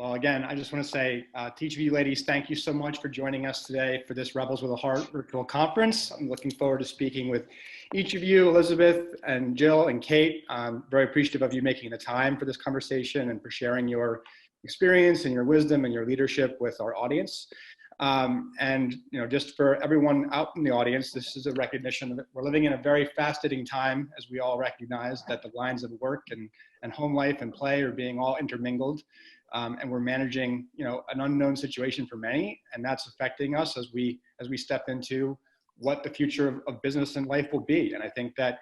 Well, again, I just want to say to each of you ladies, thank you so much for joining us today for this Rebels with a Heart virtual conference. I'm looking forward to speaking with each of you, Elizabeth and Jill and Kate. I'm very appreciative of you making the time for this conversation and for sharing your experience and your wisdom and your leadership with our audience. And just for everyone out in the audience, this is a recognition that we're living in a very fascinating time, as we all recognize that the lines of work and home life and play are being all intermingled. And we're managing, an unknown situation for many, and that's affecting us as we step into what the future of business and life will be. And I think that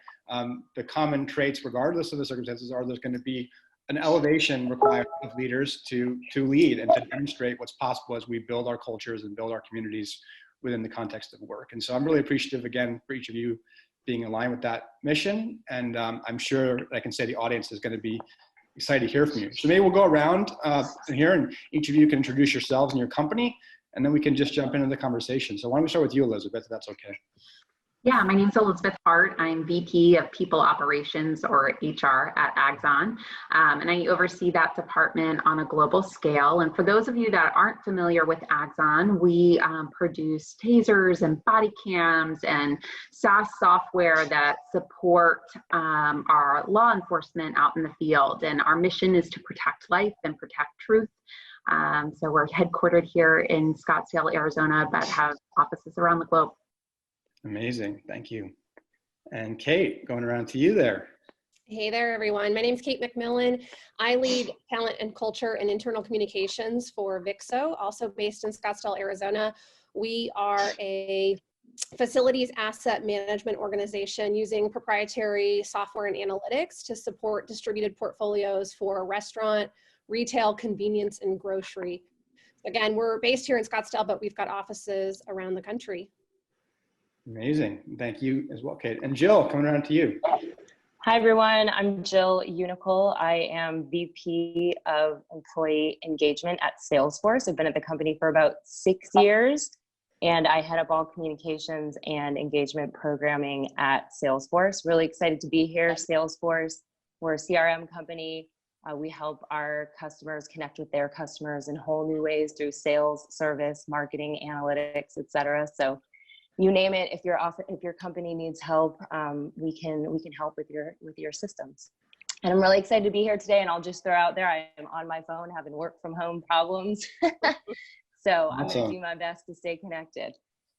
the common traits, regardless of the circumstances, are there's going to be an elevation required of leaders to lead and to demonstrate what's possible as we build our cultures and build our communities within the context of work. And so I'm really appreciative again for each of you being aligned with that mission. And I'm sure I can say the audience is going to be excited to hear from you. So maybe we'll go around here and each of you can introduce yourselves and your company, and then we can just jump into the conversation. So why don't we start with you, Elizabeth, if that's okay. Yeah, my name's Elizabeth Hart. I'm VP of People Operations, or HR, at Axon, and I oversee that department on a global scale. And for those of you that aren't familiar with Axon, we produce tasers and body cams and SaaS software that support our law enforcement out in the field. And our mission is to protect life and protect truth. So we're headquartered here in Scottsdale, Arizona, but have offices around the globe. Amazing, thank you. And Kate, going around to you there. Hey there, everyone. My name is Kate McMillen. I lead talent and culture and internal communications for Vixxo, also based in Scottsdale, Arizona. We are a facilities asset management organization using proprietary software and analytics to support distributed portfolios for restaurant, retail, convenience, and grocery. Again, we're based here in Scottsdale, but we've got offices around the country. Amazing. Thank you as well, Kate. And Jill, coming around to you. Hi, everyone. I'm Jill Unikel. I am VP of Employee Engagement at Salesforce. I've been at the company for about 6 years, and I head up all communications and engagement programming at Salesforce. Really excited to be here. Salesforce, we're a CRM company. We help our customers connect with their customers in whole new ways through sales, service, marketing, analytics, et cetera. So you name it, if your company needs help, we can help with your systems. And I'm really excited to be here today. And I'll just throw out there, I am on my phone having work from home problems. So I'm going to do my best to stay connected.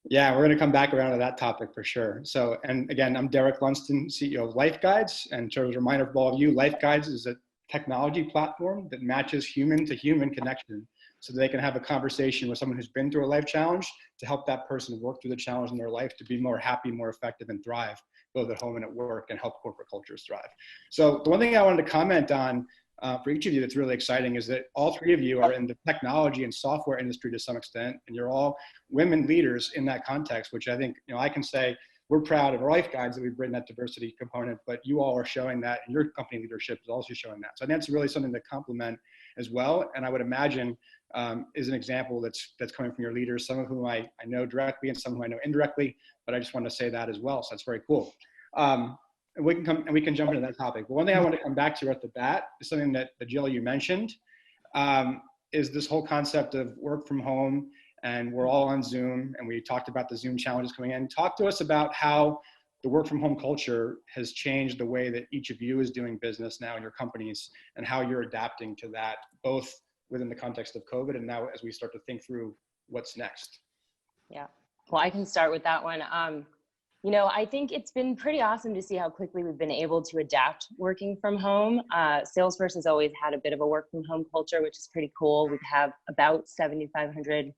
Yeah, we're going to come back around to that topic for sure. So, and again, I'm Derek Lundsten, CEO of LifeGuides. And so as a reminder for all of you, LifeGuides is a technology platform that matches human to human connection, so they can have a conversation with someone who's been through a life challenge to help that person work through the challenge in their life to be more happy, more effective, and thrive, both at home and at work, and help corporate cultures thrive. So the one thing I wanted to comment on for each of you that's really exciting is that all three of you are in the technology and software industry to some extent, and you're all women leaders in that context, which I think, I can say we're proud of our LifeGuides that we bring that diversity component, but you all are showing that, and your company leadership is also showing that. So I think that's really something to complement as well. And I would imagine is an example that's coming from your leaders, some of whom I know directly and some whom I know indirectly, but I just wanted to say that as well. So that's very cool. And we can jump into that topic. But one thing I want to come back to right at the bat is something that Jill, you mentioned, is this whole concept of work from home, and we're all on Zoom, and we talked about the Zoom challenges coming in. Talk to us about how the work from home culture has changed the way that each of you is doing business now in your companies, and how you're adapting to that, both within the context of COVID and now as we start to think through what's next. Yeah, well, I can start with that one. I think it's been pretty awesome to see how quickly we've been able to adapt working from home. Salesforce has always had a bit of a work from home culture, which is pretty cool. We have about 7,500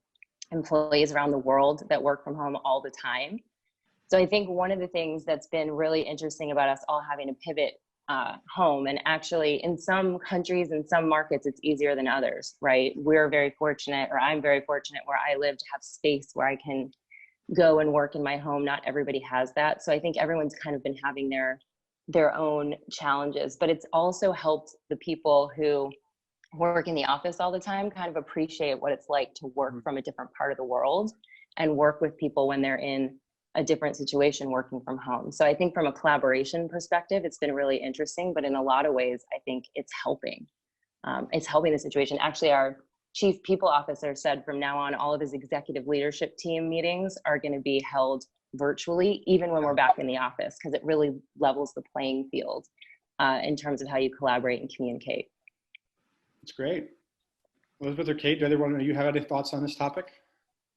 employees around the world that work from home all the time. So I think one of the things that's been really interesting about us all having to pivot home, and actually in some countries and some markets, it's easier than others, right? We're very fortunate, or I'm very fortunate where I live, to have space where I can go and work in my home. Not everybody has that. So I think everyone's kind of been having their own challenges, but it's also helped the people who work in the office all the time kind of appreciate what it's like to work from a different part of the world and work with people when they're in a different situation working from home. So I think from a collaboration perspective, it's been really interesting, but in a lot of ways, I think it's helping. It's helping the situation. Actually, our chief people officer said from now on, all of his executive leadership team meetings are going to be held virtually, even when we're back in the office, because it really levels the playing field in terms of how you collaborate and communicate. That's great. Elizabeth or Kate, do either one of you have any thoughts on this topic?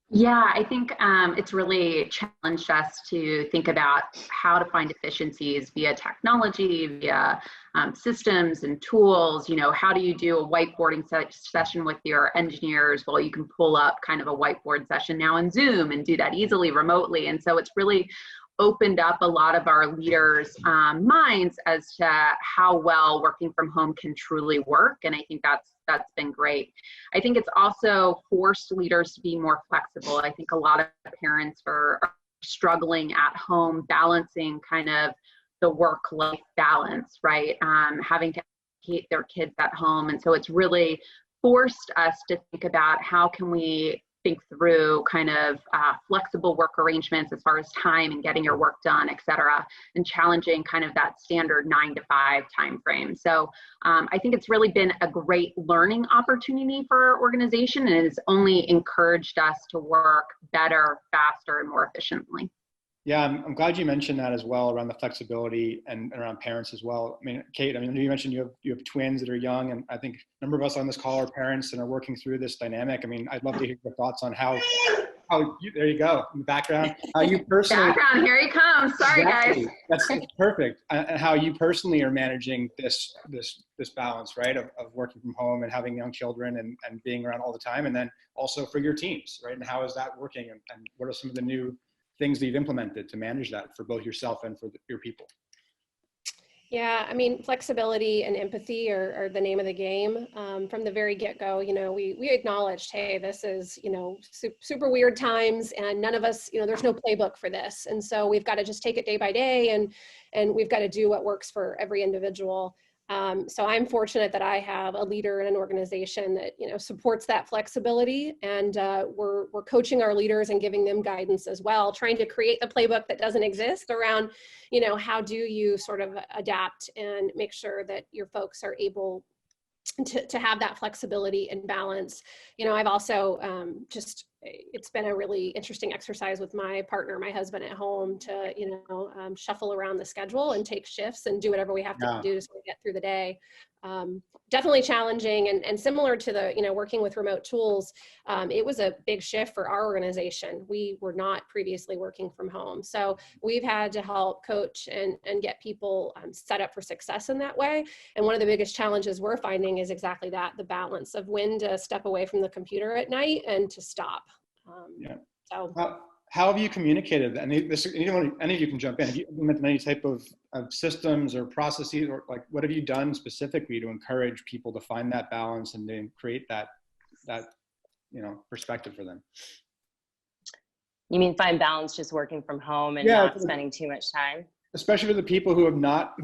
Yeah, I think it's really challenged us to think about how to find efficiencies via technology, via systems and tools. You know, how do you do a whiteboarding session with your engineers? Well, you can pull up kind of a whiteboard session now in Zoom and do that easily remotely. And so it's really opened up a lot of our leaders' minds as to how well working from home can truly work. And I think that's been great. I think it's also forced leaders to be more flexible. I think a lot of parents are struggling at home, balancing kind of the work-life balance, right? Having to educate their kids at home. And so it's really forced us to think about how can we think through kind of flexible work arrangements as far as time and getting your work done, et cetera, and challenging kind of that standard 9 to 5 time frame. So I think it's really been a great learning opportunity for our organization, and it's only encouraged us to work better, faster, and more efficiently. Yeah, I'm glad you mentioned that as well, around the flexibility and around parents as well. I mean, Kate, I mean, you mentioned you have twins that are young, and I think a number of us on this call are parents and are working through this dynamic. I mean, I'd love to hear your thoughts on how you, there you go, in the background, how you personally. Background, here he comes. Sorry, exactly. guys. That's perfect. And how you personally are managing this balance, right, of working from home and having young children and being around all the time, and then also for your teams, right? And how is that working? And what are some of the new things that you've implemented to manage that for both yourself and for your people? Yeah, I mean, flexibility and empathy are the name of the game. From the very get-go, you know, we acknowledged, hey, this is, you know, super weird times, and none of us, you know, there's no playbook for this. And so we've got to just take it day by day, and we've got to do what works for every individual. So I'm fortunate that I have a leader in an organization that, you know, supports that flexibility, and we're coaching our leaders and giving them guidance as well, trying to create the playbook that doesn't exist around, you know, how do you sort of adapt and make sure that your folks are able to have that flexibility and balance. You know, I've also it's been a really interesting exercise with my partner, my husband at home, to, you know, shuffle around the schedule and take shifts and do whatever we have to do to sort of get through the day. Definitely challenging, and similar to the, you know, working with remote tools, it was a big shift for our organization. We were not previously working from home. So we've had to help coach and get people set up for success in that way. And one of the biggest challenges we're finding is exactly that, the balance of when to step away from the computer at night and to stop. So how have you communicated? And any of you can jump in. Have you implemented any type of systems or processes, or like what have you done specifically to encourage people to find that balance and then create that you know, perspective for them? You mean find balance just working from home and not spending too much time? Especially for the people who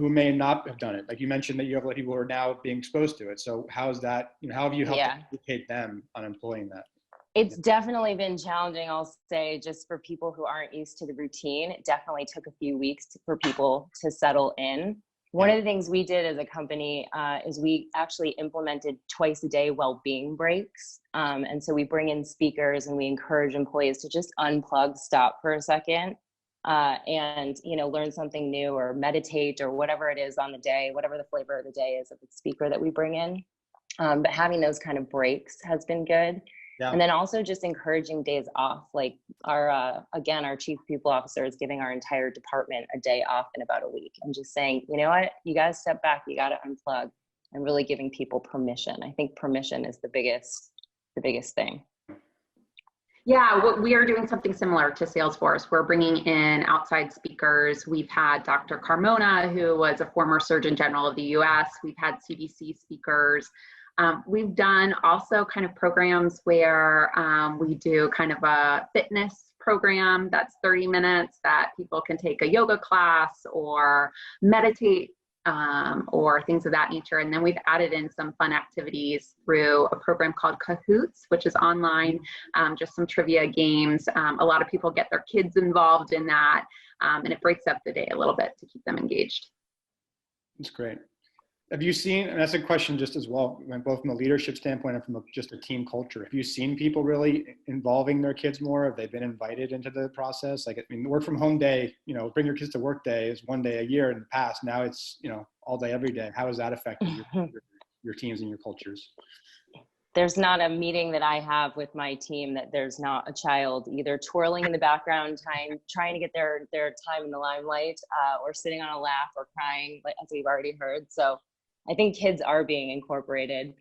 may not have done it. Like you mentioned that you have people who are now being exposed to it. So how's that, you know, how have you helped educate them on employing that? It's definitely been challenging, I'll say, just for people who aren't used to the routine. It definitely took a few weeks for people to settle in. One of the things we did as a company is we actually implemented twice a day well-being breaks. And so we bring in speakers and we encourage employees to just unplug, stop for a second, and, you know, learn something new or meditate or whatever it is on the day, whatever the flavor of the day is of the speaker that we bring in. But having those kind of breaks has been good. Yeah. And then also just encouraging days off. Like our chief people officer is giving our entire department a day off in about a week, and just saying, you know what, you got to step back, you got to unplug, and really giving people permission. I think permission is the biggest thing. Yeah, we are doing something similar to Salesforce. We're bringing in outside speakers. We've had Dr. Carmona, who was a former Surgeon General of the US. We've had CDC speakers. We've done also kind of programs where we do kind of a fitness program that's 30 minutes that people can take a yoga class or meditate or things of that nature. And then we've added in some fun activities through a program called Cahoots, which is online, just some trivia games. A lot of people get their kids involved in that, and it breaks up the day a little bit to keep them engaged. That's great. Have you seen, and that's a question just as well, both from a leadership standpoint and from just a team culture, have you seen people really involving their kids more? Have they been invited into the process? Like, I mean, work from home day, bring your kids to work day is one day a year in the past. Now it's, all day, every day. How has that affected your teams and your cultures? There's not a meeting that I have with my team that there's not a child either twirling in the background, trying to get their time in the limelight, or sitting on a lap or crying, like as we've already heard. So I think kids are being incorporated.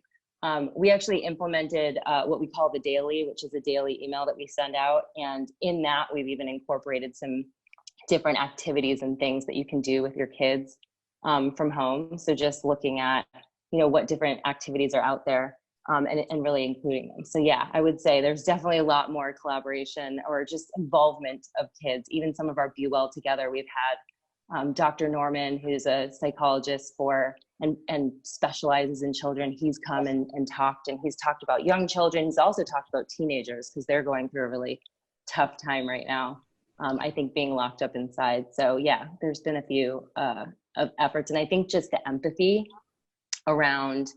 We actually implemented what we call the daily, which is a daily email that we send out. And in that, we've even incorporated some different activities and things that you can do with your kids from home. So just looking at, what different activities are out there. And really including them. So yeah, I would say there's definitely a lot more collaboration or just involvement of kids. Even some of our Be Well Together, we've had Dr. Norman, who's a psychologist and specializes in children. He's come and talked, and he's talked about young children. He's also talked about teenagers because they're going through a really tough time right now. I think being locked up inside. So yeah, there's been a few of efforts, and I think just the empathy around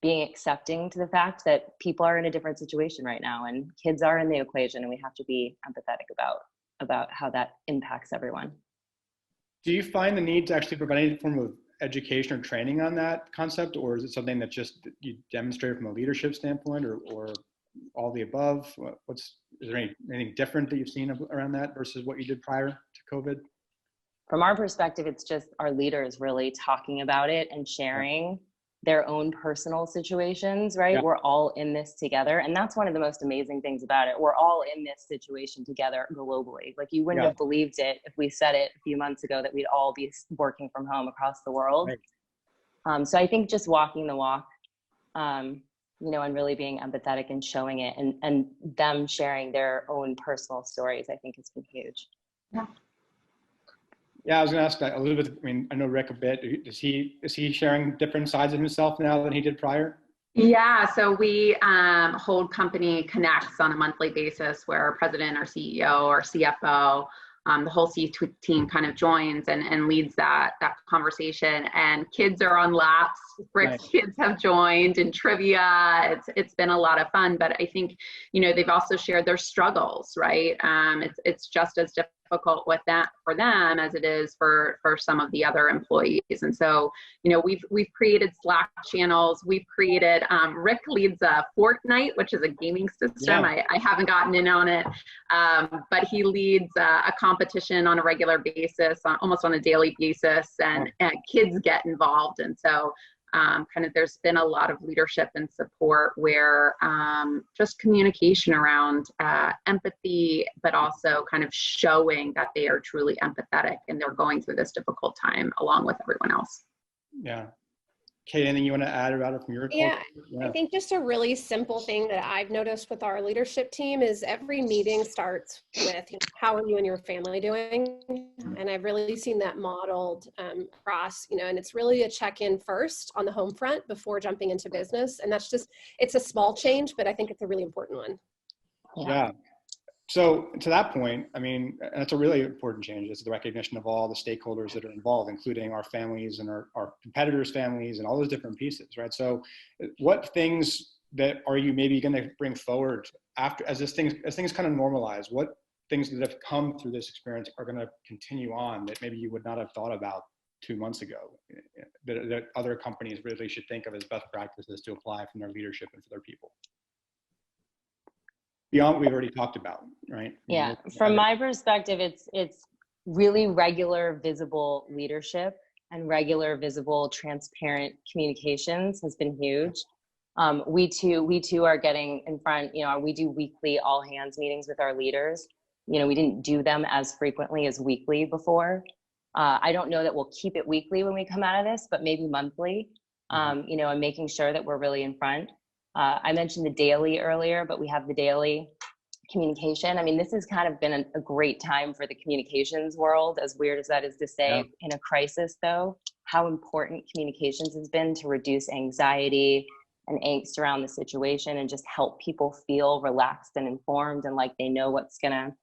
being accepting to the fact that people are in a different situation right now and kids are in the equation, and we have to be empathetic about how that impacts everyone. Do you find the need to actually provide any form of education or training on that concept, or is it something that just you demonstrate from a leadership standpoint, or all the above? Is there anything different that you've seen around that versus what you did prior to COVID? From our perspective, it's just our leaders really talking about it and sharing their own personal situations, right? Yeah. We're all in this together. And that's one of the most amazing things about it. We're all in this situation together globally. Like, you wouldn't have believed it if we said it a few months ago that we'd all be working from home across the world. Right. So I think just walking the walk, and really being empathetic and showing it, and them sharing their own personal stories, I think has been huge. Yeah. Yeah, I was going to ask that, Elizabeth. I mean, I know Rick a bit. Is he sharing different sides of himself now than he did prior? Yeah, so we hold company connects on a monthly basis where our president, our CEO, our CFO, the whole C-suite team kind of joins and leads that conversation. And kids are on laps. Rick's kids have joined in trivia. It's been a lot of fun, but I think, they've also shared their struggles, right? It's just as difficult with that for them as it is for some of the other employees. And so, we've created Slack channels. We've created, Rick leads a Fortnite, which is a gaming system. Yeah. I haven't gotten in on it, but he leads a competition on a regular basis, almost on a daily basis, and kids get involved. And so there's been a lot of leadership and support where just communication around empathy, but also kind of showing that they are truly empathetic and they're going through this difficult time along with everyone else. Yeah. Kate, anything you want to add about it from your culture? Yeah, I think just a really simple thing that I've noticed with our leadership team is every meeting starts with, how are you and your family doing? And I've really seen that modeled across, and it's really a check-in first on the home front before jumping into business. And that's it's a small change, but I think it's a really important one. Yeah. So to that point, I mean, that's a really important change. It's the recognition of all the stakeholders that are involved, including our families and our competitors' families and all those different pieces, right? So what things that are you maybe going to bring forward after, as things kind of normalize? What things that have come through this experience are going to continue on that maybe you would not have thought about 2 months ago, that other companies really should think of as best practices to apply from their leadership and for their people? Beyond what we've already talked about, right? Yeah, from my perspective, it's really regular, visible leadership and regular, visible, transparent communications has been huge. We too are getting in front, we do weekly all hands meetings with our leaders. We didn't do them as frequently as weekly before. I don't know that we'll keep it weekly when we come out of this, but maybe monthly, and making sure that we're really in front. I mentioned the daily earlier, but we have the daily communication. I mean, this has kind of been a great time for the communications world, as weird as that is to say. In a crisis, though, how important communications has been to reduce anxiety and angst around the situation and just help people feel relaxed and informed and like they know what's gonna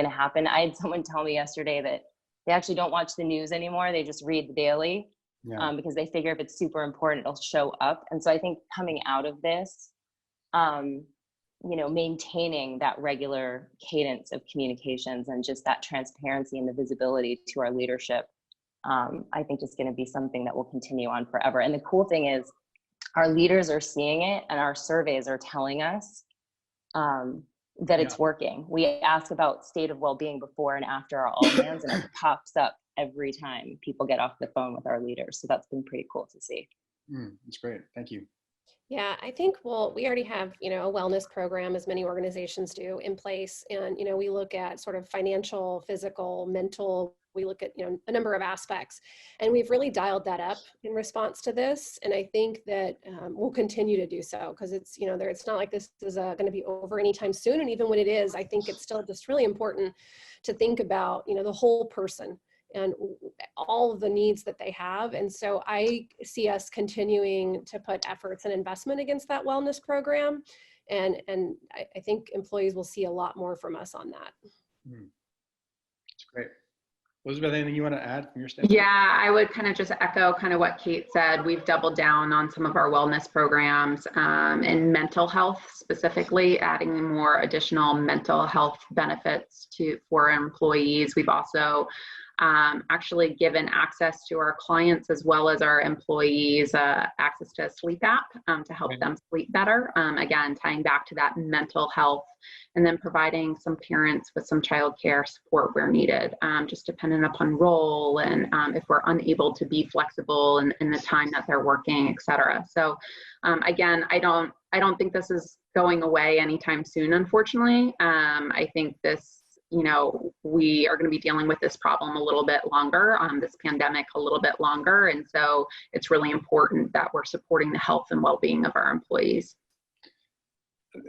happen. I had someone tell me yesterday that they actually don't watch the news anymore. They just read the daily. because they figure if it's super important, it'll show up. And so I think coming out of this, maintaining that regular cadence of communications and just that transparency and the visibility to our leadership, I think is going to be something that will continue on forever. And the cool thing is our leaders are seeing it, and our surveys are telling us that it's working. We ask about state of well-being before and after our all hands, and it pops up every time people get off the phone with our leaders. So that's been pretty cool to see. That's great. Thank you. Yeah, I think, well, we already have, a wellness program, as many organizations do, in place. And, we look at sort of financial, physical, mental, we look at, a number of aspects, and we've really dialed that up in response to this. And I think that we'll continue to do so, because it's, it's not like this is going to be over anytime soon. And even when it is, I think it's still just really important to think about, the whole person and all of the needs that they have. And so I see us continuing to put efforts and investment against that wellness program. And I think employees will see a lot more from us on that. That's great. Elizabeth, anything you want to add from your standpoint? Yeah, I would kind of just echo kind of what Kate said. We've doubled down on some of our wellness programs and mental health, specifically adding more additional mental health benefits for our employees. We've also actually given access to our clients as well as our employees access to a sleep app to help them sleep better. Again, tying back to that mental health, and then providing some parents with some childcare support where needed, just dependent upon role and if we're unable to be flexible in the time that they're working, et cetera. So again, I don't think this is going away anytime soon, unfortunately. I think this, we are going to be dealing with this problem a little bit longer, this pandemic a little bit longer. And so it's really important that we're supporting the health and well-being of our employees.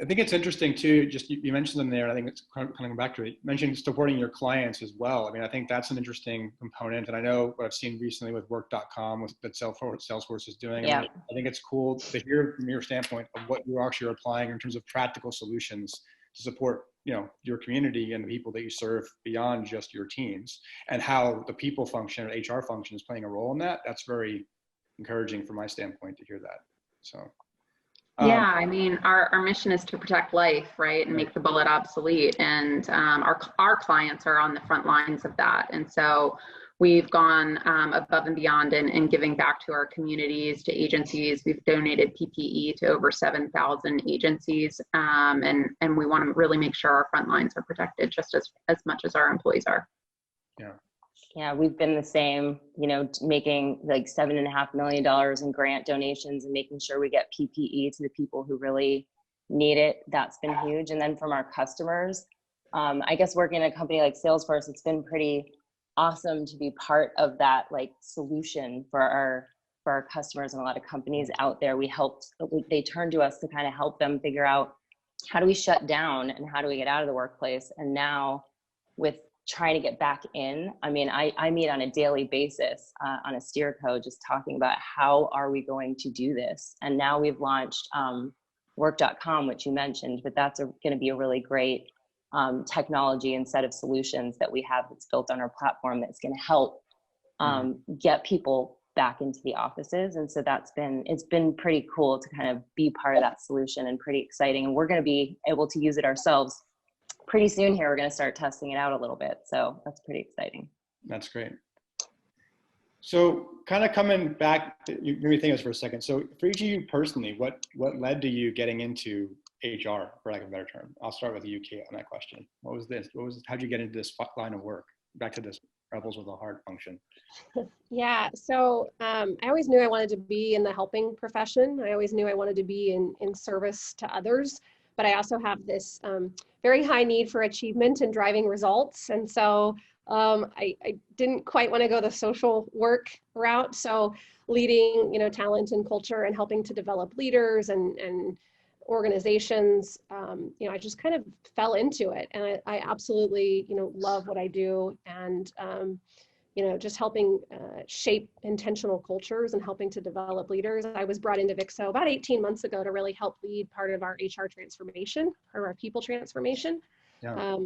I think it's interesting too, just you mentioned them there, and I think it's coming back to it. You mentioned supporting your clients as well. I mean, I think that's an interesting component. And I know what I've seen recently with work.com that Salesforce is doing. Yeah. I think it's cool to hear from your standpoint of what you actually are applying in terms of practical solutions to support your community and the people that you serve beyond just your teams, and how the people function, or HR function, is playing a role in that. That's very encouraging from my standpoint to hear that. So. Yeah, I mean, our mission is to protect life, right, and make the bullet obsolete. And our clients are on the front lines of that. And so we've gone above and beyond in giving back to our communities, to agencies. We've donated PPE to over 7,000 agencies. And we want to really make sure our front lines are protected just as much as our employees are. Yeah, we've been the same, making like $7.5 million in grant donations and making sure we get PPE to the people who really need it. That's been huge. And then from our customers, I guess working in a company like Salesforce, it's been pretty awesome to be part of that like solution for our customers, and a lot of companies out there. They turned to us to kind of help them figure out, how do we shut down and how do we get out of the workplace? And now with trying to get back in, I mean, I meet on a daily basis on a steer code, just talking about how are we going to do this. And now we've launched work.com, which you mentioned, but that's going to be a really great technology and set of solutions that we have that's built on our platform that's going to help get people back into the offices. And so it's been pretty cool to kind of be part of that solution, and pretty exciting. And we're going to be able to use it ourselves pretty soon here. We're going to start testing it out a little bit. So that's pretty exciting. That's great. So kind of coming back, you made me think of this for a second. So for each of you personally, what led to you getting into HR, for lack of a better term? I'll start with you, Kate, on that question. How'd you get into this line of work? Back to this Rebels with a Heart function. Yeah, so I always knew I wanted to be in the helping profession. I always knew I wanted to be in service to others. But I also have this very high need for achievement and driving results. And so I didn't quite want to go the social work route. So leading, talent and culture and helping to develop leaders and organizations, I just kind of fell into it. And I absolutely, love what I do. And just helping shape intentional cultures and helping to develop leaders. I was brought into Vixxo about 18 months ago to really help lead part of our HR transformation, or our people transformation. Yeah.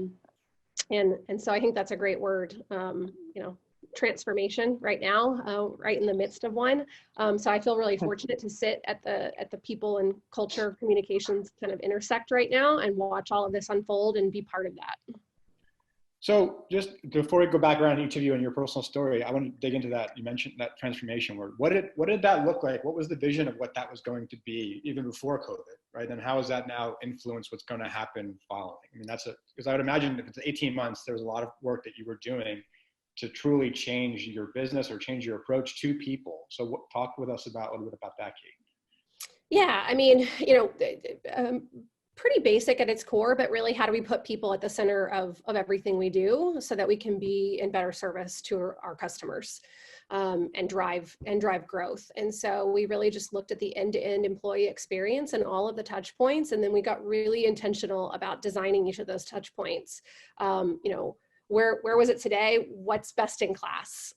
And so I think that's a great word, transformation right now, right in the midst of one. So I feel really fortunate to sit at the people and culture communications kind of intersect right now and watch all of this unfold and be part of that. So just before we go back around each of you and your personal story, I want to dig into that. You mentioned that transformation word. What did that look like? What was the vision of what that was going to be even before COVID, right? And how has that now influenced what's going to happen following? I mean, because I would imagine if it's 18 months, there was a lot of work that you were doing to truly change your business or change your approach to people. So talk with us about a little bit about that, Kate. Yeah, I mean, pretty basic at its core, but really how do we put people at the center of everything we do so that we can be in better service to our customers and drive growth. And so we really just looked at the end-to-end employee experience and all of the touch points. And then we got really intentional about designing each of those touch points. Where was it today? What's best in class?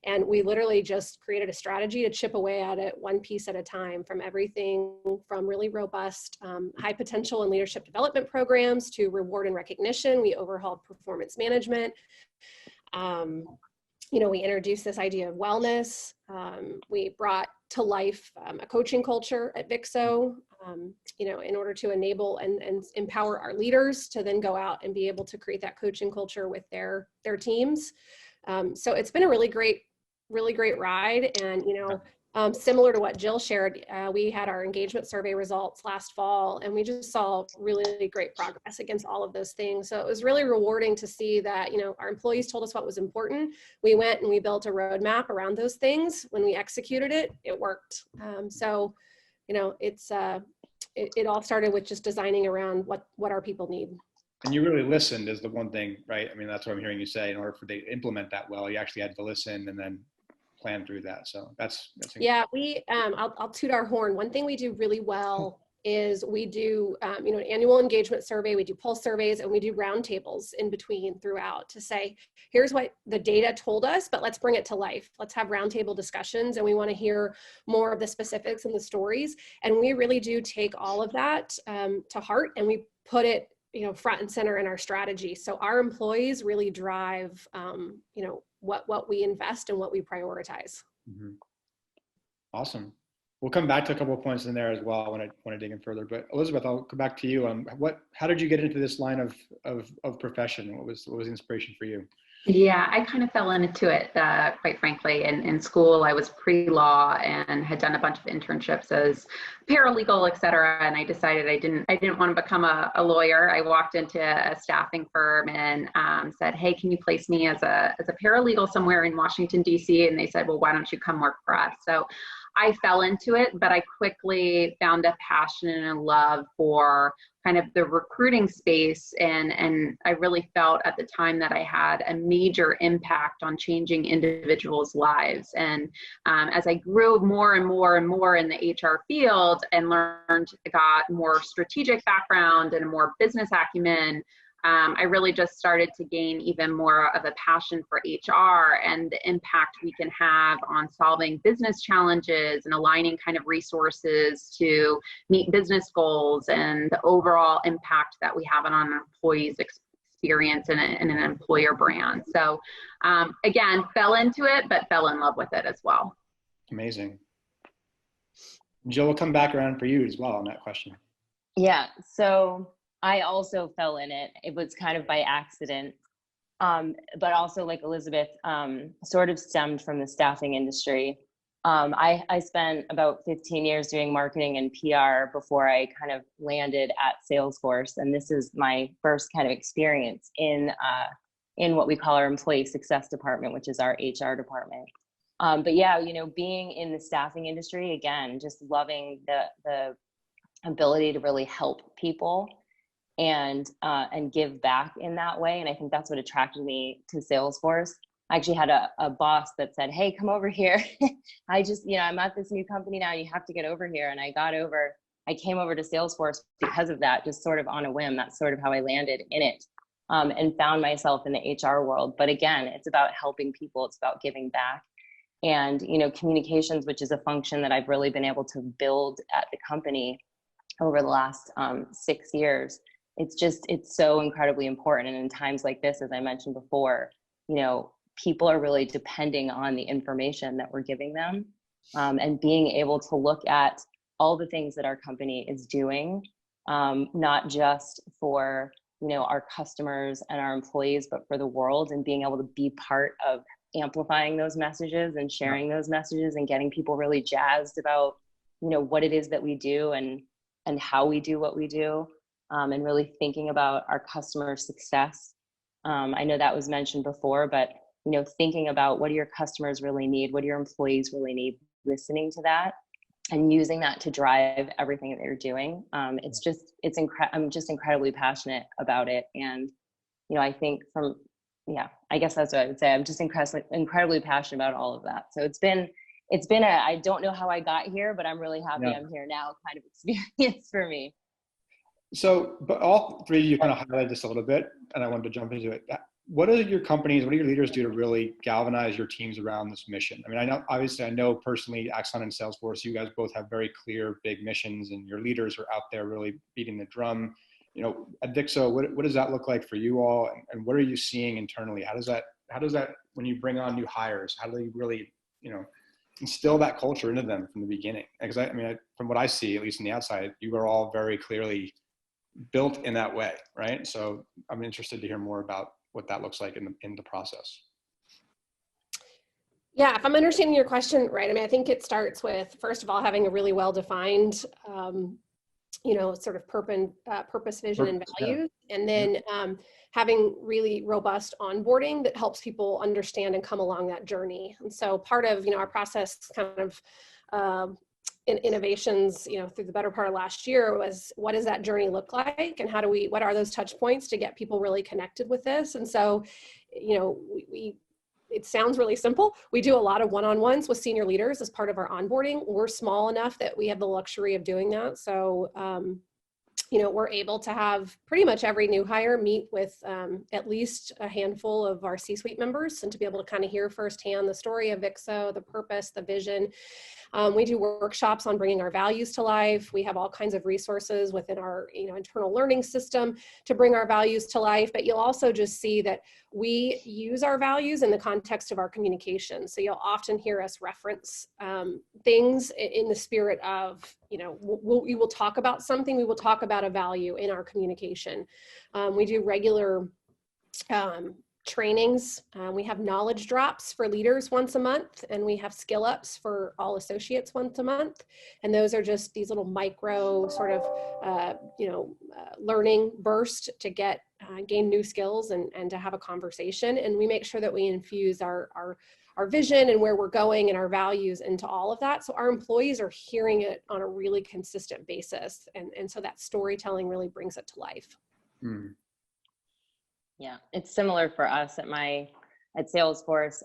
And we literally just created a strategy to chip away at it one piece at a time, from everything from really robust high potential and leadership development programs to reward and recognition. We overhauled performance management. We introduced this idea of wellness. We brought to life a coaching culture at Vixxo, in order to enable and empower our leaders to then go out and be able to create that coaching culture with their teams. So it's been a really great ride. And, similar to what Jill shared, we had our engagement survey results last fall, and we just saw really great progress against all of those things. So it was really rewarding to see that, our employees told us what was important. We went and we built a roadmap around those things. When we executed it, it worked. It all started with just designing around what our people need. And you really listened is the one thing, right? I mean, that's what I'm hearing you say. In order for they to implement that well, you actually had to listen and then plan through that. So that's yeah. I'll toot our horn. One thing we do really well is we do an annual engagement survey. We do pulse surveys, and we do roundtables in between throughout to say, here's what the data told us, but let's bring it to life. Let's have roundtable discussions, and we want to hear more of the specifics and the stories. And we really do take all of that to heart, and we put it front and center in our strategy. So our employees really drive what we invest and what we prioritize. Mm-hmm. Awesome. We'll come back to a couple of points in there as well when I dig in further. But Elizabeth, I'll come back to you. How did you get into this line of profession? What was the inspiration for you? Yeah, I kind of fell into it, quite frankly. In school, I was pre-law and had done a bunch of internships as paralegal, et cetera. And I decided I didn't want to become a lawyer. I walked into a staffing firm and said, hey, can you place me as a paralegal somewhere in Washington, D.C.? And they said, well, why don't you come work for us? So I fell into it, but I quickly found a passion and a love for kind of the recruiting space. And I really felt at the time that I had a major impact on changing individuals' lives. And as I grew more and more and more in the HR field and got more strategic background and a more business acumen, I really just started to gain even more of a passion for HR and the impact we can have on solving business challenges and aligning kind of resources to meet business goals and the overall impact that we have on an employee's experience and an employer brand. So again, fell into it, but fell in love with it as well. Amazing. Jill, we'll come back around for you as well on that question. Yeah, so I also fell in it. It was kind of by accident, but also like Elizabeth, sort of stemmed from the staffing industry. I spent about 15 years doing marketing and PR before I kind of landed at Salesforce. And this is my first kind of experience in what we call our employee success department, which is our HR department. But yeah, being in the staffing industry, again, just loving the ability to really help people and give back in that way. And I think that's what attracted me to Salesforce. I actually had a boss that said, hey, come over here. I'm at this new company now, you have to get over here. And I came over to Salesforce because of that, just sort of on a whim. That's sort of how I landed in it and found myself in the HR world. But again, it's about helping people. It's about giving back. And, communications, which is a function that I've really been able to build at the company over the last 6 years. It's so incredibly important. And in times like this, as I mentioned before, people are really depending on the information that we're giving them, and being able to look at all the things that our company is doing, not just for, you know, our customers and our employees, but for the world, and being able to be part of amplifying those messages and sharing those messages and getting people really jazzed about, you know, what it is that we do and how we do what we do, and really thinking about our customer success. I know that was mentioned before, but, you know, thinking about what do your customers really need, what do your employees really need, listening to that and using that to drive everything that you're doing. I'm just incredibly passionate about it. And, you know, I think I guess that's what I would say. I'm just incredibly passionate about all of that. So it's been I don't know how I got here, but I'm really happy I'm here now kind of experience for me. So, but all three of you kind of highlighted this a little bit, and I wanted to jump into it. What do your leaders do to really galvanize your teams around this mission? I mean, I know personally, Axon and Salesforce, you guys both have very clear, big missions, and your leaders are out there really beating the drum. You know, at Vixxo, what does that look like for you all? And what are you seeing internally? How does that, when you bring on new hires, how do you really, you know, instill that culture into them from the beginning? Because from what I see, at least on the outside, you are all very clearly built in that way, right? So I'm interested to hear more about what that looks like in the process. Yeah, if I'm understanding your question right, I mean, I think it starts with, first of all, having a really well-defined, you know, sort of purpose, vision, and values, and then having really robust onboarding that helps people understand and come along that journey. And so part of, you know, our process kind of innovations, you know, through the better part of last year was, what does that journey look like, and what are those touch points to get people really connected with this? And so, you know, it sounds really simple. We do a lot of one-on-ones with senior leaders as part of our onboarding. We're small enough that we have the luxury of doing that. So, you know, we're able to have pretty much every new hire meet with at least a handful of our C-suite members, and to be able to kind of hear firsthand the story of Vixxo, the purpose, the vision. We do workshops on bringing our values to life. We have all kinds of resources within our, you know, internal learning system to bring our values to life. But you'll also just see that we use our values in the context of our communication. So you'll often hear us reference things in the spirit of, you know, we will talk about something, we will talk about a value in our communication. We do regular trainings. We have knowledge drops for leaders once a month, and we have skill ups for all associates once a month. And those are just these little micro sort of, you know, learning burst to gain new skills and to have a conversation. And we make sure that we infuse our vision and where we're going and our values into all of that. So our employees are hearing it on a really consistent basis. And so that storytelling really brings it to life. Mm. Yeah, it's similar for us at Salesforce.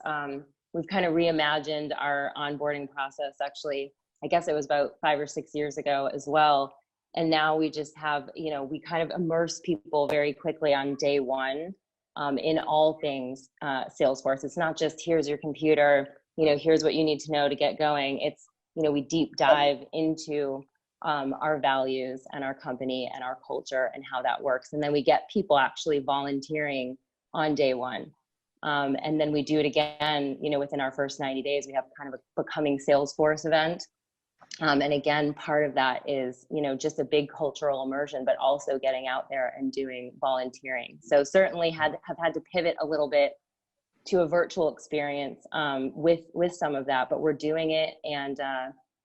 We've kind of reimagined our onboarding process. Actually, I guess it was about 5 or 6 years ago as well. And now we just have, you know, we kind of immerse people very quickly on day one in all things Salesforce. It's not just, here's your computer, you know, here's what you need to know to get going. It's, you know, we deep dive into our values and our company and our culture and how that works. And then we get people actually volunteering on day one. And then we do it again, you know, within our first 90 days, we have kind of a Becoming Salesforce event. And again, part of that is, you know, just a big cultural immersion, but also getting out there and doing volunteering. So certainly have had to pivot a little bit to a virtual experience with some of that, but we're doing it. And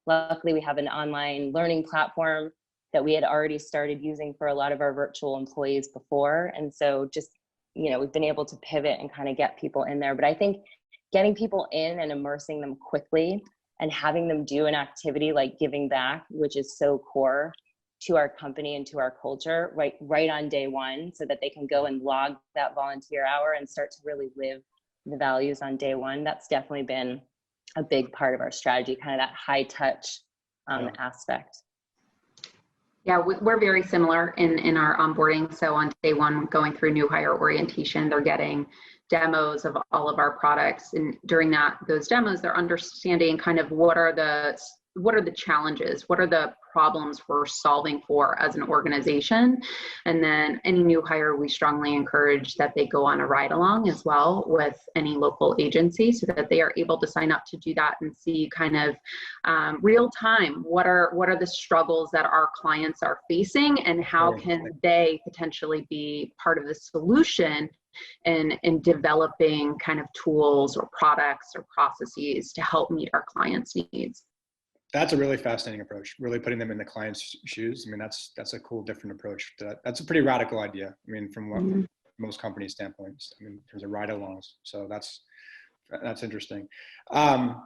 luckily we have an online learning platform that we had already started using for a lot of our virtual employees before. And so just, you know, we've been able to pivot and kind of get people in there. But I think getting people in and immersing them quickly and having them do an activity like giving back, which is so core to our company and to our culture, right on day one, so that they can go and log that volunteer hour and start to really live the values on day one. That's definitely been a big part of our strategy, kind of that high touch aspect. Yeah, we're very similar in our onboarding. So on day one, going through new hire orientation, they're getting demos of all of our products. And during those demos, they're understanding kind of what are the what are the challenges? What are the problems we're solving for as an organization? And then any new hire, we strongly encourage that they go on a ride along as well with any local agency so that they are able to sign up to do that and see kind of real time, what are the struggles that our clients are facing and how can they potentially be part of the solution in developing kind of tools or products or processes to help meet our clients' needs. That's a really fascinating approach, really putting them in the client's shoes. I mean, that's a cool, different approach. That's a pretty radical idea. I mean, from what most companies' standpoints, I mean, in terms of ride-alongs. So that's interesting. Kind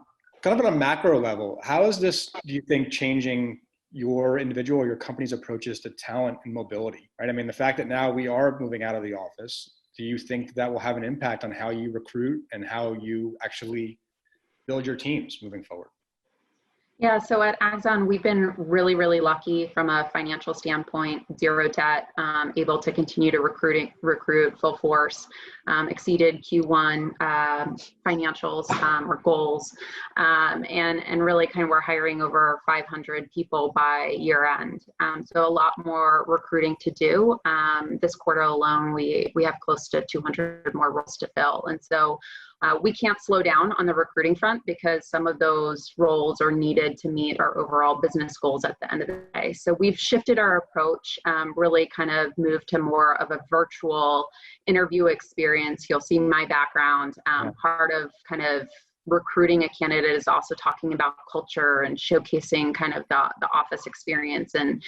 of on a macro level, how is this, do you think, changing your individual or your company's approaches to talent and mobility, right? I mean, the fact that now we are moving out of the office, do you think that will have an impact on how you recruit and how you actually build your teams moving forward? Yeah, so at Axon, we've been really, really lucky from a financial standpoint, zero debt, able to continue to recruit full force, exceeded Q1 financials or goals, and really kind of we're hiring over 500 people by year end. So a lot more recruiting to do. This quarter alone, we have close to 200 more roles to fill. And so we can't slow down on the recruiting front because some of those roles are needed to meet our overall business goals at the end of the day. So we've shifted our approach, really kind of moved to more of a virtual interview experience. You'll see my background. Part of kind of recruiting a candidate is also talking about culture and showcasing kind of the office experience. And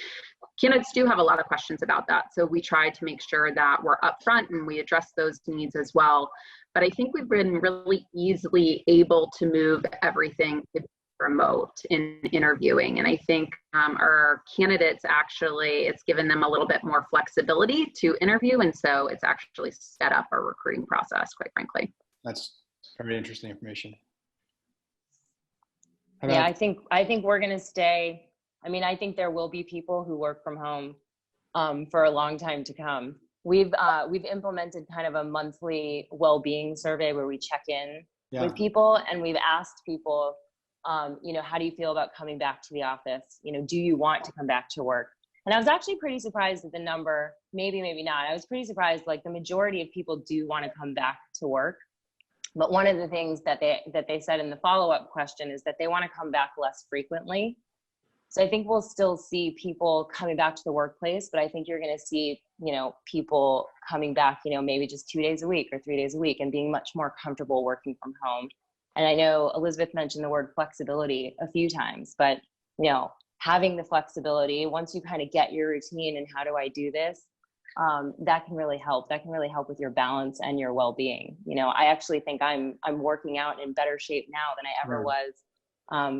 candidates do have a lot of questions about that. So we try to make sure that we're upfront and we address those needs as well. But I think we've been really easily able to move everything to remote in interviewing. And I think our candidates actually, it's given them a little bit more flexibility to interview. And so it's actually set up our recruiting process, quite frankly. That's very interesting information. Yeah, I think we're going to stay. I mean, I think there will be people who work from home for a long time to come. We've implemented kind of a monthly well-being survey where we check in with people, and we've asked people, you know, how do you feel about coming back to the office? You know, do you want to come back to work? And I was actually pretty surprised at the number. Maybe not. I was pretty surprised. Like the majority of people do want to come back to work. But one of the things that they said in the follow-up question is that they want to come back less frequently. So I think we'll still see people coming back to the workplace, but I think you're going to see, you know, people coming back, you know, maybe just 2 days a week or 3 days a week and being much more comfortable working from home. And I know Elizabeth mentioned the word flexibility a few times, but, you know, having the flexibility, once you kind of get your routine and how do I do this, that can really help. That can really help with your balance and your well-being. You know, I actually think I'm working out in better shape now than I ever was.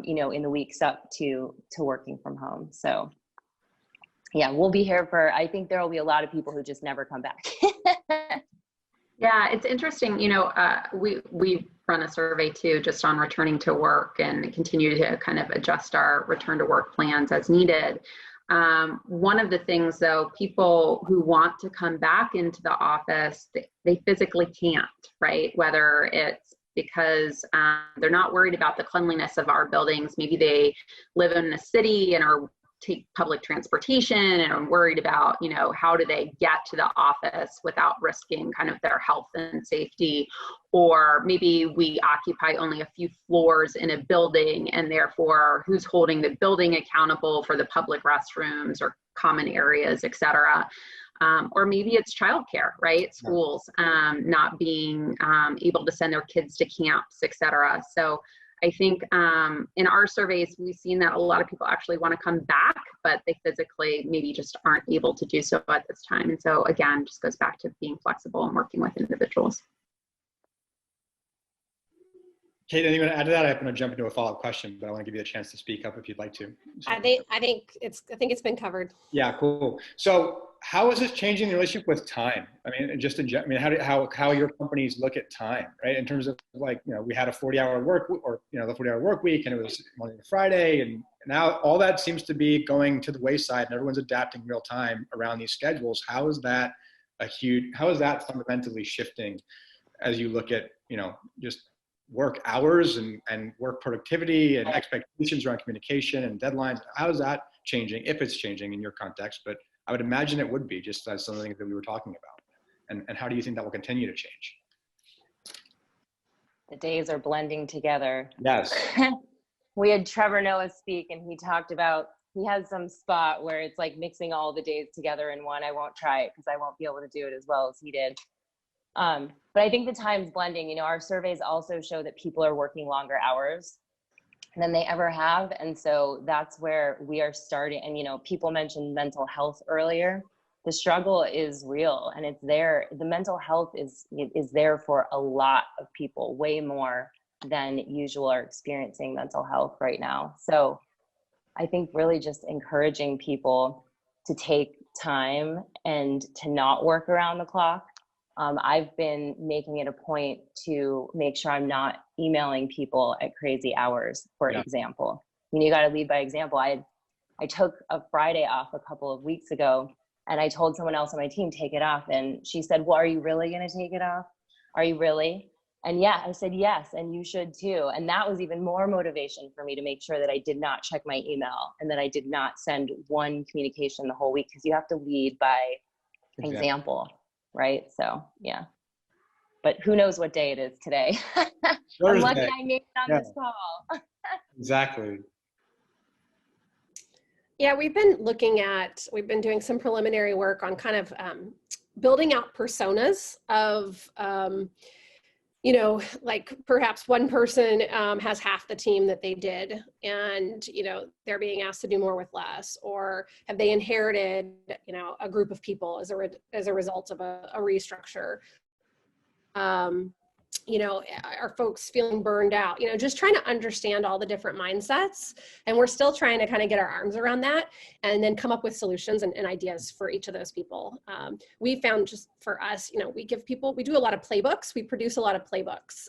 You know, in the weeks up to working from home. So yeah, we'll be here I think there will be a lot of people who just never come back. Yeah, it's interesting. You know, we run a survey too, just on returning to work and continue to kind of adjust our return to work plans as needed. One of the things though, people who want to come back into the office, they physically can't, right? Whether it's because they're not worried about the cleanliness of our buildings. Maybe they live in a city and take public transportation and are worried about, you know, how do they get to the office without risking kind of their health and safety. Or maybe we occupy only a few floors in a building and therefore who's holding the building accountable for the public restrooms or common areas, et cetera. Or maybe it's childcare, right? Schools not being able to send their kids to camps, et cetera. So I think in our surveys, we've seen that a lot of people actually want to come back, but they physically maybe just aren't able to do so at this time. And so again, just goes back to being flexible and working with individuals. Kate, anyone add to that? I'm going to jump into a follow-up question, but I want to give you a chance to speak up if you'd like to. I think it's been covered. Yeah, cool. So how is this changing the relationship with time? I mean, just how your companies look at time, right? In terms of like, you know, we had a 40-hour work or, you know, the 40-hour work week, and it was Monday to Friday, and now all that seems to be going to the wayside, and everyone's adapting real time around these schedules. How is that fundamentally shifting as you look at, you know, just work hours and work productivity and expectations around communication and deadlines? How is that changing, if it's changing in your context? But I would imagine it would be, just as some of the things that we were talking about. And how do you think that will continue to change? The days are blending together. Yes. We had Trevor Noah speak, and he talked about, he has some spot where it's like mixing all the days together in one. I won't try it because I won't be able to do it as well as he did. But I think the time's blending. You know, our surveys also show that people are working longer hours than they ever have. And so that's where we are starting. And, you know, people mentioned mental health earlier. The struggle is real, and it's there. The mental health is there for a lot of people, way more than usual are experiencing mental health right now. So I think really just encouraging people to take time and to not work around the clock. I've been making it a point to make sure I'm not emailing people at crazy hours, for example. I mean, you got to lead by example. I took a Friday off a couple of weeks ago, and I told someone else on my team, take it off. And she said, well, are you really going to take it off? Are you really? And yeah, I said, yes, and you should too. And that was even more motivation for me to make sure that I did not check my email and that I did not send one communication the whole week, because you have to lead by example, right? So yeah, but who knows what day it is today. I'm lucky I made it on this call. Exactly. Yeah, we've been doing some preliminary work on kind of building out personas of, you know, like perhaps one person has half the team that they did, and, you know, they're being asked to do more with less, or have they inherited, you know, a group of people as a result of a restructure? You know, are folks feeling burned out? You know, just trying to understand all the different mindsets. And we're still trying to kind of get our arms around that and then come up with solutions and ideas for each of those people. We found, just for us, you know, we do a lot of playbooks. We produce a lot of playbooks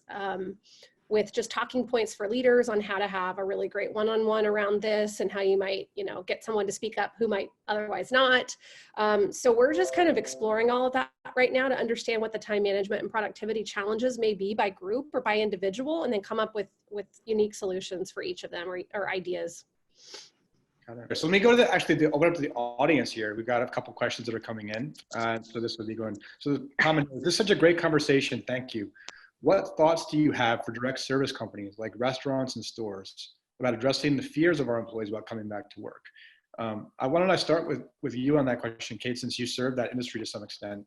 with just talking points for leaders on how to have a really great one-on-one around this, and how you might, you know, get someone to speak up who might otherwise not. So we're just kind of exploring all of that right now to understand what the time management and productivity challenges may be by group or by individual, and then come up with unique solutions for each of them, or ideas. So let me go to open up to the audience here. We've got a couple questions that are coming in. So this would be going. So the comment, this is such a great conversation. Thank you. What thoughts do you have for direct service companies like restaurants and stores about addressing the fears of our employees about coming back to work? Why don't I start with you on that question, Kate, since you serve that industry to some extent,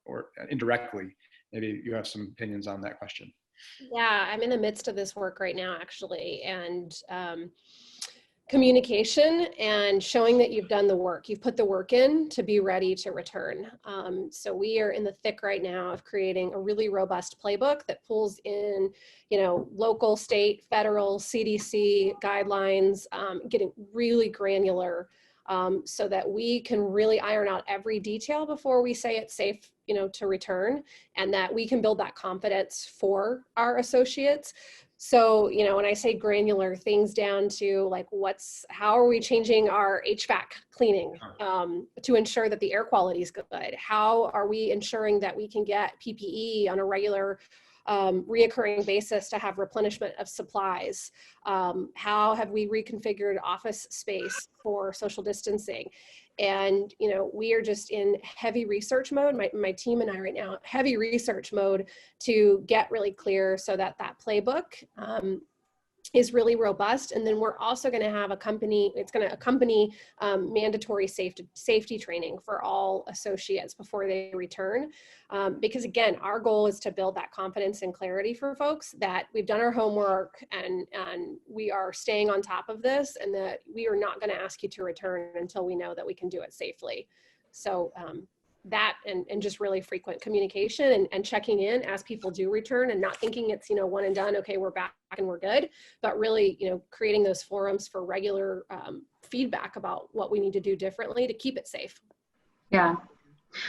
or indirectly. Maybe you have some opinions on that question. Yeah, I'm in the midst of this work right now, actually, and communication and showing that you've done the work, you've put the work in to be ready to return. So we are in the thick right now of creating a really robust playbook that pulls in, you know, local, state, federal, CDC guidelines, getting really granular, so that we can really iron out every detail before we say it's safe, you know, to return, and that we can build that confidence for our associates. So, you know, when I say granular, things down to like how are we changing our HVAC cleaning to ensure that the air quality is good? How are we ensuring that we can get PPE on a regular reoccurring basis to have replenishment of supplies? How have we reconfigured office space for social distancing? And, you know, we are just in heavy research mode, my team and I right now, heavy research mode to get really clear so that playbook is really robust. And then we're also going to have it's going to accompany mandatory safety training for all associates before they return. Because again, our goal is to build that confidence and clarity for folks that we've done our homework and we are staying on top of this, and that we are not going to ask you to return until we know that we can do it safely. So that and just really frequent communication and checking in as people do return, and not thinking it's, you know, one and done, okay, we're back and we're good, but really, you know, creating those forums for regular feedback about what we need to do differently to keep it safe. Yeah.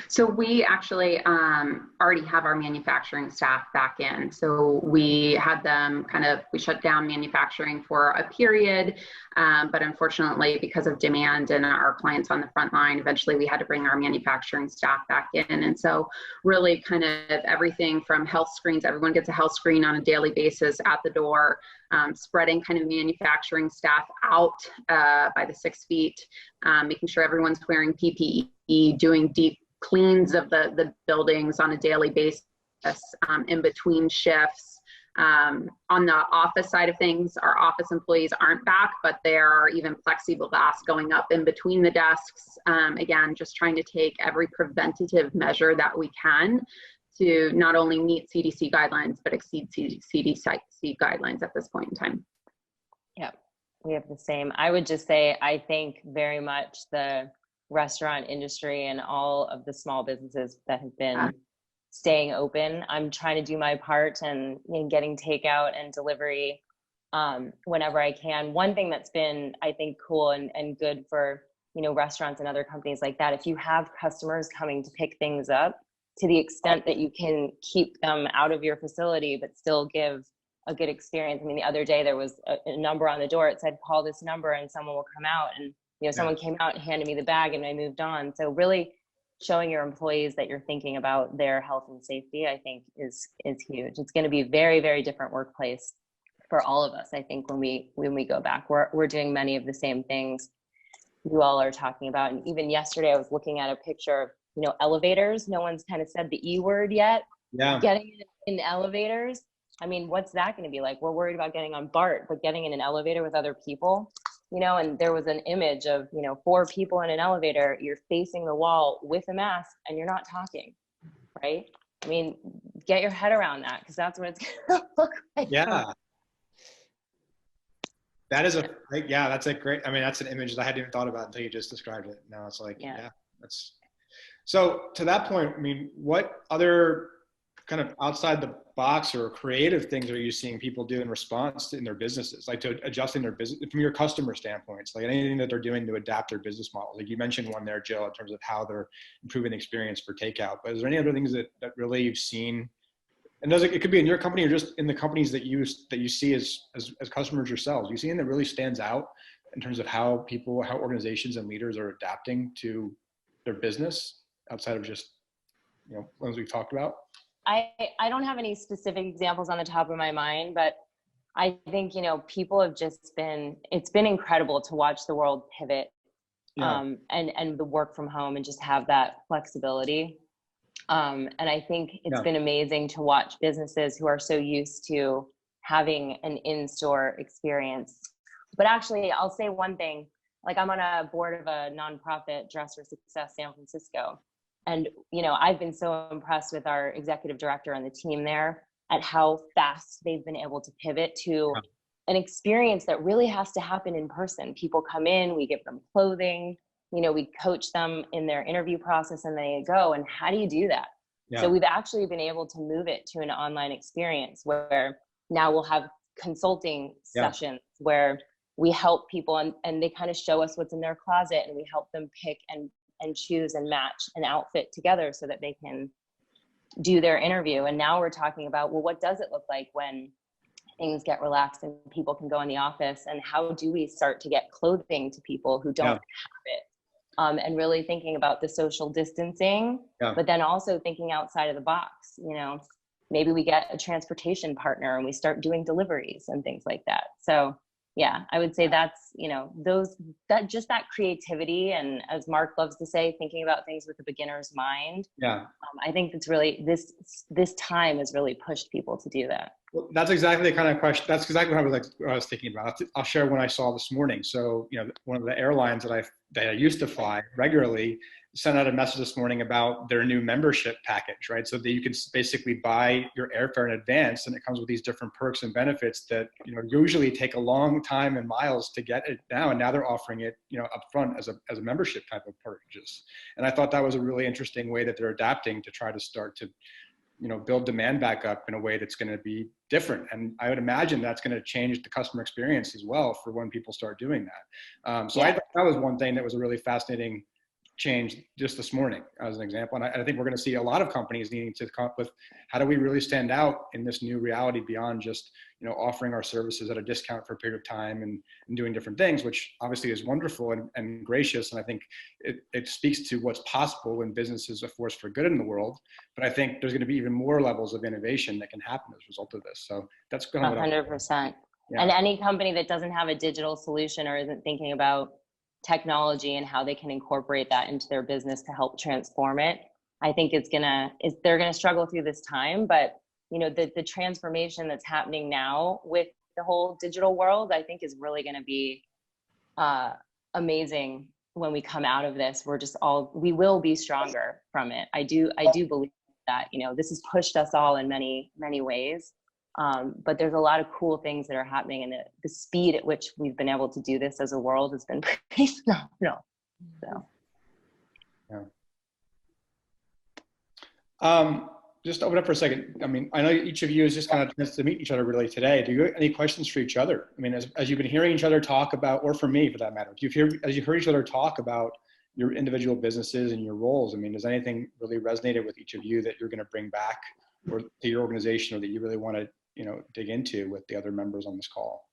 So we actually already have our manufacturing staff back in. So we had them we shut down manufacturing for a period, but unfortunately, because of demand and our clients on the front line, eventually we had to bring our manufacturing staff back in. And so really kind of everything from health screens, everyone gets a health screen on a daily basis at the door, spreading kind of manufacturing staff out by the 6 feet, making sure everyone's wearing PPE, doing deep cleans of the buildings on a daily basis in between shifts. On the office side of things, our office employees aren't back, but there are even plexiglass going up in between the desks. Again, just trying to take every preventative measure that we can to not only meet CDC guidelines, but exceed CDC guidelines at this point in time. Yeah, we have the same. I would just say, I think very much the restaurant industry and all of the small businesses that have been staying open. I'm trying to do my part and getting takeout and delivery whenever I can. One thing that's been, I think, cool and good for, restaurants and other companies like that, if you have customers coming to pick things up, to the extent that you can keep them out of your facility, but still give a good experience. I mean, the other day there was a number on the door. It said, call this number and someone will come out. And someone came out and handed me the bag and I moved on. So really showing your employees that you're thinking about their health and safety, I think is huge. It's going to be a very, very different workplace for all of us. I think when we go back, we're doing many of the same things you all are talking about. And even yesterday I was looking at a picture of, elevators. No one's kind of said the E word yet. Yeah. Getting in elevators. I mean, what's that going to be like? We're worried about getting on BART, but getting in an elevator with other people, and there was an image of, 4 people in an elevator, you're facing the wall with a mask and you're not talking, right? I mean, get your head around that, because that's what it's going to look like. Yeah. That's a great, that's an image that I hadn't even thought about until you just described it. Now it's like, that's, so to that point, what other kind of outside the box or creative things are you seeing people do in response in their businesses, like to adjusting their business from your customer standpoints, like anything that they're doing to adapt their business model? Like you mentioned one there, Jill, in terms of how they're improving the experience for takeout, but is there any other things that really you've seen? And it could be in your company or just in the companies that you see as customers yourselves. You see anything that really stands out in terms of how organizations and leaders are adapting to their business outside of just, ones we've talked about? I don't have any specific examples on the top of my mind, but I think, people have it's been incredible to watch the world pivot and the work from home and just have that flexibility. And I think it's been amazing to watch businesses who are so used to having an in-store experience. But actually, I'll say one thing, like I'm on a board of a nonprofit, Dress for Success San Francisco. And, I've been so impressed with our executive director and the team there at how fast they've been able to pivot to an experience that really has to happen in person. People come in, we give them clothing, we coach them in their interview process and they go, and how do you do that? Yeah. So we've actually been able to move it to an online experience where now we'll have consulting sessions where we help people and they kind of show us what's in their closet and we help them pick and choose and match an outfit together so that they can do their interview. And now we're talking about, well, what does it look like when things get relaxed and people can go in the office, and how do we start to get clothing to people who don't have it? And really thinking about the social distancing, but then also thinking outside of the box. Maybe we get a transportation partner and we start doing deliveries and things like that. So yeah, I would say that's, that creativity. And as Mark loves to say, thinking about things with a beginner's mind. Yeah. I think it's really, this time has really pushed people to do that. Well, that's exactly the kind of question. That's exactly what I was thinking about. I'll share one I saw this morning. So, one of the airlines that I used to fly regularly sent out a message this morning about their new membership package, right? So that you can basically buy your airfare in advance, and it comes with these different perks and benefits that, usually take a long time and miles to get it now. And now they're offering it, up front as a membership type of purchase. And I thought that was a really interesting way that they're adapting to try to start to, build demand back up in a way that's going to be different. And I would imagine that's going to change the customer experience as well for when people start doing that. I thought that was one thing that was a really fascinating changed just this morning as an example. And I think we're going to see a lot of companies needing to come up with, how do we really stand out in this new reality beyond just, offering our services at a discount for a period of time and doing different things, which obviously is wonderful and gracious. And I think it speaks to what's possible when business is a force for good in the world. But I think there's going to be even more levels of innovation that can happen as a result of this. So that's kind of 100%. Yeah. And any company that doesn't have a digital solution or isn't thinking about technology and how they can incorporate that into their business to help transform it, I think they're gonna struggle through this time. But the transformation that's happening now with the whole digital world, I think is really gonna be amazing when we come out of this. We will be stronger from it. I do believe that. This has pushed us all in many, many ways. But there's a lot of cool things that are happening, and the speed at which we've been able to do this as a world has been pretty phenomenal. So, yeah. Just open up for a second. I mean, I know each of you is just kind of chance to meet each other really today. Do you have any questions for each other? I mean, as you've been hearing each other talk about, or for me for that matter, as you heard each other talk about your individual businesses and your roles, I mean, does anything really resonated with each of you that you're going to bring back or to your organization, or that you really want to dig into with the other members on this call?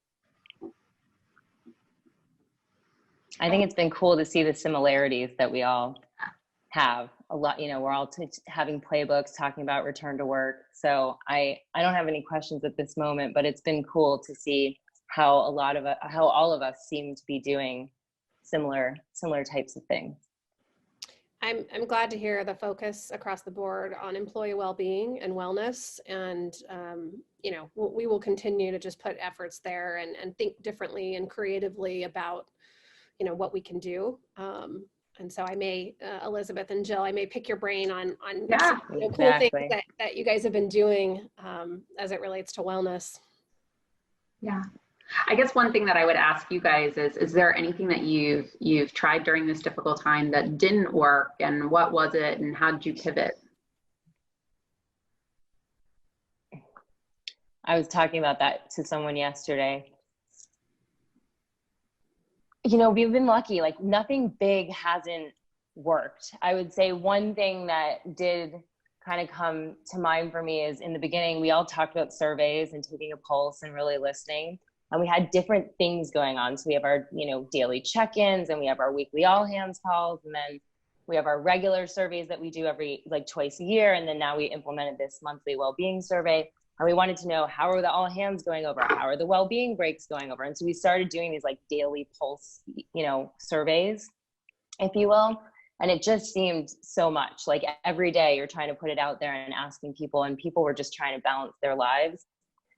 I think it's been cool to see the similarities that we all have. A lot, we're all having playbooks, talking about return to work. So I don't have any questions at this moment, but it's been cool to see how all of us seem to be doing similar types of things. I'm glad to hear the focus across the board on employee well-being and wellness, and we will continue to just put efforts there and think differently and creatively about what we can do. And so I may, Elizabeth and Jill, I may pick your brain on some, cool things that you guys have been doing as it relates to wellness. Yeah. I guess one thing that I would ask you guys is there anything that you've tried during this difficult time that didn't work, and what was it, and how did you pivot? I was talking about that to someone yesterday. We've been lucky, like nothing big hasn't worked. I would say one thing that did kind of come to mind for me is, in the beginning, we all talked about surveys and taking a pulse and really listening. And we had different things going on. So we have our, daily check-ins, and we have our weekly all hands calls. And then we have our regular surveys that we do twice a year. And then now we implemented this monthly well-being survey. And we wanted to know, how are the all hands going over? How are the well-being breaks going over? And so we started doing these daily pulse, surveys, if you will. And it just seemed so much like every day you're trying to put it out there and asking people, and people were just trying to balance their lives.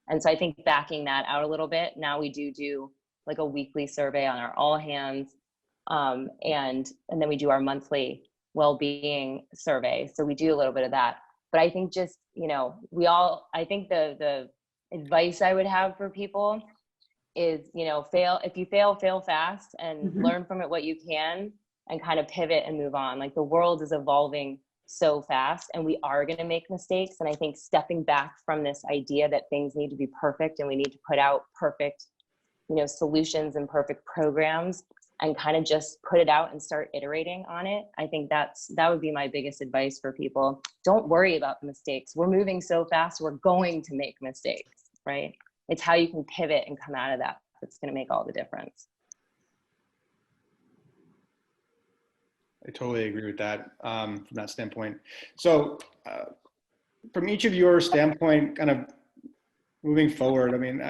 And so I think backing that out a little bit, now we do a weekly survey on our all hands. And then we do our monthly well-being survey. So we do a little bit of that. But I think just, I think the advice I would have for people is, if you fail fast and learn from it what you can, and kind of pivot and move on. The world is evolving so fast, and we are going to make mistakes. And I think stepping back from this idea that things need to be perfect and we need to put out perfect, solutions and perfect programs, and kind of just put it out and start iterating on it. I think that would be my biggest advice for people. Don't worry about the mistakes. We're moving so fast, we're going to make mistakes, right? It's how you can pivot and come out of that that's going to make all the difference. I totally agree with that from that standpoint. So from each of your standpoint, kind of moving forward, I mean,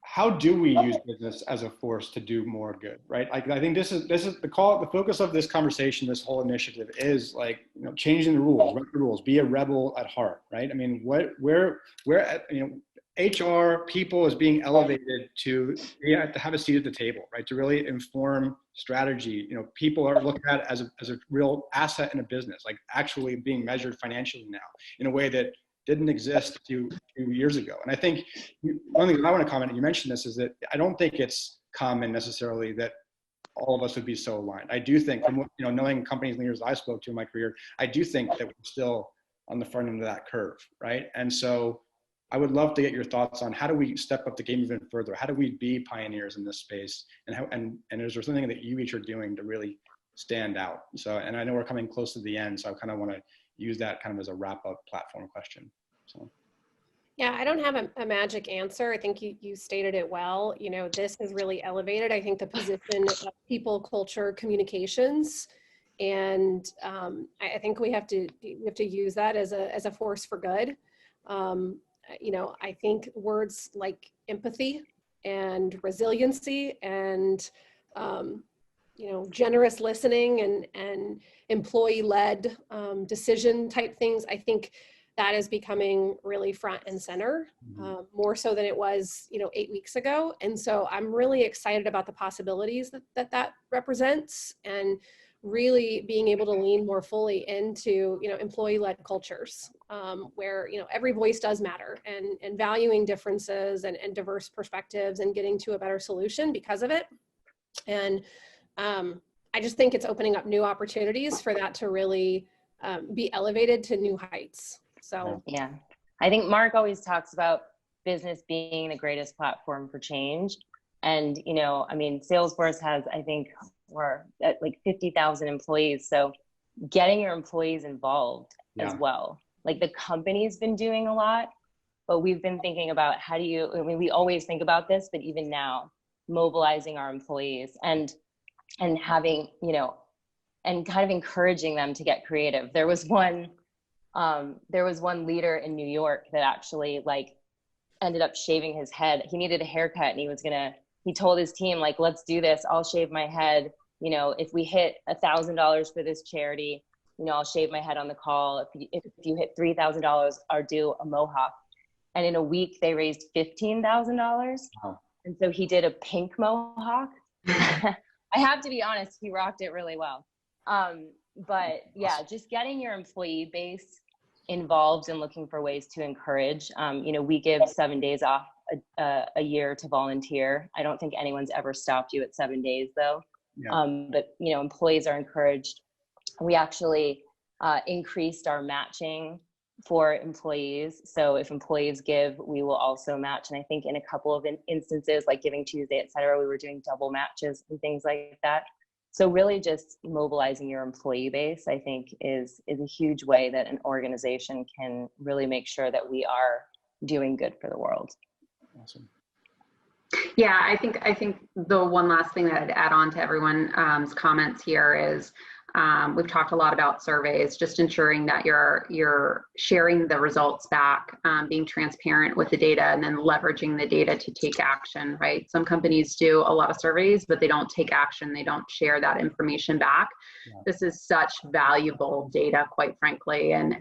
how do we use business as a force to do more good, right? I think this is the focus of this conversation, this whole initiative is changing the rules, be a rebel at heart, right? I mean, where HR people is being elevated to have a seat at the table, right? To really inform strategy. People are looked at as a real asset in a business, actually being measured financially now in a way that didn't exist a few years ago. And I think one thing I want to comment, and you mentioned this, is that I don't think it's common necessarily that all of us would be so aligned. I do think, from knowing companies leaders I spoke to in my career, I do think that we're still on the front end of that curve, right? And so I would love to get your thoughts on how do we step up the game even further? How do we be pioneers in this space? And is there something that you each are doing to really stand out? So, and I know we're coming close to the end, so I kind of want to use that kind of as a wrap up platform question. So. Yeah, I don't have a magic answer. I think you stated it well. You know, this has really elevated, I think, the position of people, culture, communications. And I think we have to use that as a force for good. You know, I think words like empathy and resiliency and, you know, generous listening and employee-led decision type things, I think that is becoming really front and center, more so than it was, you know, 8 weeks ago. And so I'm really excited about the possibilities that represents, and really being able to lean more fully into, you know, employee-led cultures, where, you know, every voice does matter, and valuing differences and diverse perspectives and getting to a better solution because of it. And I just think it's opening up new opportunities for that to really be elevated to new heights. So yeah, I think Mark always talks about business being the greatest platform for change. And, you know, I mean, Salesforce has, I think, we're at like 50,000 employees. So getting your employees involved as well. Like the company's been doing a lot, but we've been thinking about how do you, I mean, we always think about this, but even now, mobilizing our employees and having, you know, and kind of encouraging them to get creative. There was one leader in New York that actually like ended up shaving his head. He needed a haircut, and he told his team, like, let's do this. I'll shave my head. You know, if we hit $1,000 for this charity, you know, I'll shave my head on the call. If you hit $3,000, I'll do a mohawk. And in a week they raised $15,000. Wow. And so he did a pink mohawk. I have to be honest, he rocked it really well. But yeah, just getting your employee base involved and looking for ways to encourage. You know, we give 7 days off a year to volunteer. I don't think anyone's ever stopped you at 7 days though. But you know, employees are encouraged. We actually increased our matching for employees. So if employees give, we will also match. And I think in a couple of instances, like Giving Tuesday, et cetera, we were doing double matches and things like that. So really just mobilizing your employee base, I think is a huge way that an organization can really make sure that we are doing good for the world. Awesome. Yeah, I think the one last thing that I'd add on to everyone's comments here is we've talked a lot about surveys, just ensuring that you're sharing the results back, being transparent with the data, and then leveraging the data to take action, right? Some companies do a lot of surveys, but they don't take action. They don't share that information back. Yeah. This is such valuable data, quite frankly. And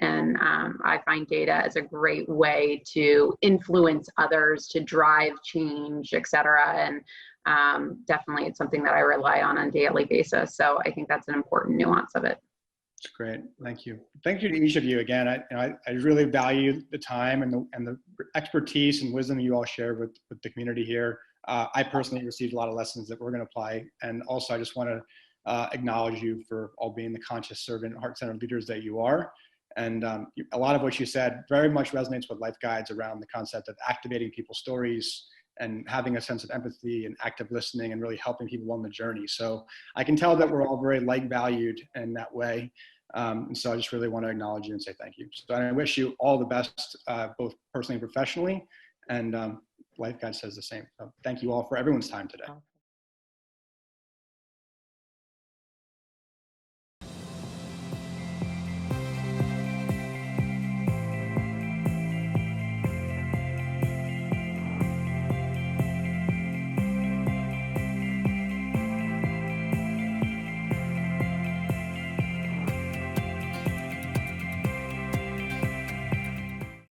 I find data as a great way to influence others, to drive change, et cetera. And definitely it's something that I rely on a daily basis. So I think that's an important nuance of it. That's great. Thank you. Thank you to each of you again. I really value the time and the expertise and wisdom you all share with the community here. I personally received a lot of lessons that we're going to apply. And also I just want to acknowledge you for all being the conscious servant, heart-centered leaders that you are. And a lot of what you said very much resonates with LifeGuides around the concept of activating people's stories and having a sense of empathy and active listening and really helping people on the journey. So I can tell that we're all very like valued in that way. And so I just really want to acknowledge you and say thank you. So I wish you all the best, both personally and professionally. And LifeGuides says the same. So thank you all for everyone's time today.